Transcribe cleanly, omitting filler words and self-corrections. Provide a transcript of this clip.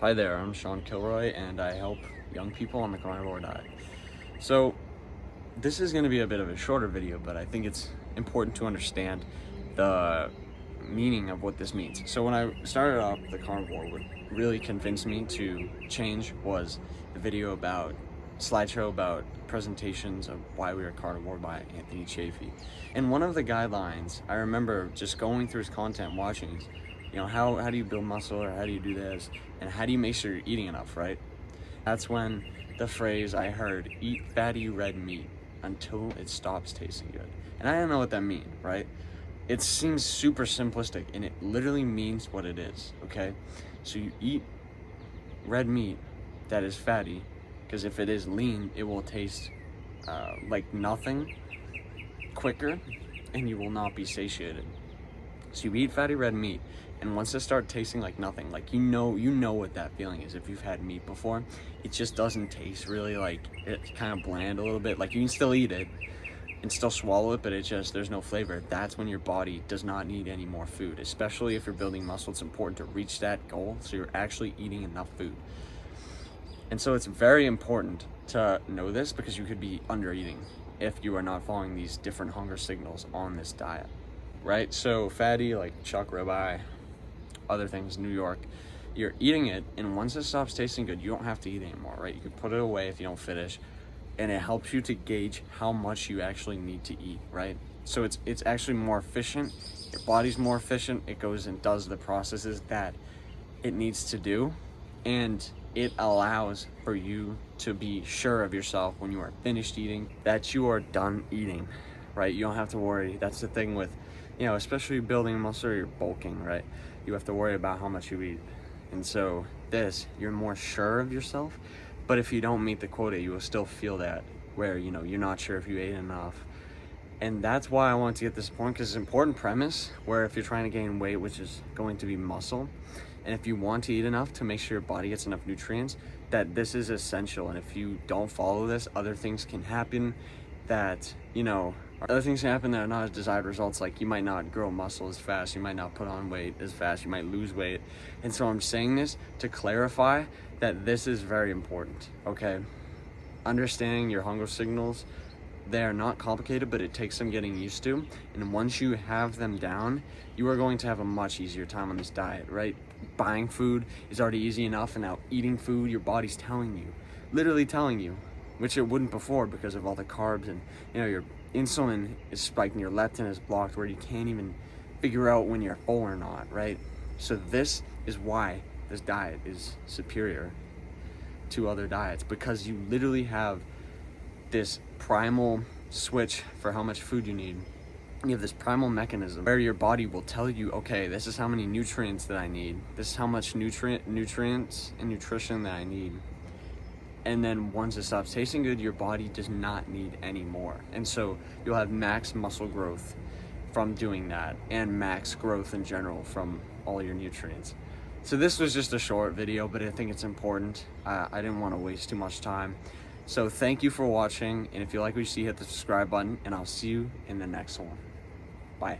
Hi there, I'm Sean Kilroy, and I help young people on the carnivore diet. So this is going to be a bit of a shorter video, but I think it's important to understand the meaning of what this means. So when I started off the carnivore, what really convinced me to change was the video about slideshow about presentations of why we are carnivore by Anthony Chafee. And one of the guidelines, I remember just going through his content, watching his, how do you build muscle, or how do you do this, and how do you make sure you're eating enough, right? That's when the phrase I heard, eat fatty red meat until it stops tasting good. And I don't know what that means, right? It seems super simplistic, and it literally means what it is, okay? So you eat red meat that is fatty, because if it is lean, it will taste like nothing quicker, and you will not be satiated. So you eat fatty red meat, and once it starts tasting like nothing, like you know what that feeling is. If you've had meat before, it just doesn't taste really, like, it's kind of bland a little bit. Like, you can still eat it and still swallow it, but there's no flavor. That's when your body does not need any more food. Especially if you're building muscle, it's important to reach that goal so you're actually eating enough food. And so it's very important to know this, because you could be under eating if you are not following these different hunger signals on this diet, right? So fatty, like chuck ribeye, other things, New York, you're eating it, and once it stops tasting good, you don't have to eat anymore, right? You can put it away if you don't finish, and it helps you to gauge how much you actually need to eat, right? So it's actually more efficient. Your body's more efficient. It goes and does the processes that it needs to do, and it allows for you to be sure of yourself when you are finished eating, that you are done eating, right? You don't have to worry. That's the thing with, especially building muscle, you're bulking, right? You have to worry about how much you eat. And so you're more sure of yourself, but if you don't meet the quota, you will still feel that, where, you're not sure if you ate enough. And that's why I want to get this point, because it's an important premise, where if you're trying to gain weight, which is going to be muscle, and if you want to eat enough to make sure your body gets enough nutrients, that this is essential. And if you don't follow this, other things can happen that, other things can happen that are not as desired results. Like, you might not grow muscle as fast, you might not put on weight as fast, you might lose weight. And so I'm saying this to clarify that this is very important, okay? Understanding your hunger signals, they are not complicated, but it takes some getting used to. And once you have them down, you are going to have a much easier time on this diet, right? Buying food is already easy enough, and now eating food, your body's telling you, literally telling you, which it wouldn't before because of all the carbs, and your insulin is spiked and your leptin is blocked, where you can't even figure out when you're full or not, right? So this is why this diet is superior to other diets, because you literally have this primal switch for how much food you need. You have this primal mechanism where your body will tell you, okay, this is how many nutrients that I need. This is how much nutrients and nutrition that I need. And then once it stops tasting good, your body does not need any more. And so you'll have max muscle growth from doing that, and max growth in general from all your nutrients. So this was just a short video, but I think it's important. I didn't want to waste too much time. So thank you for watching, and if you like what you see, hit the subscribe button, and I'll see you in the next one. Bye.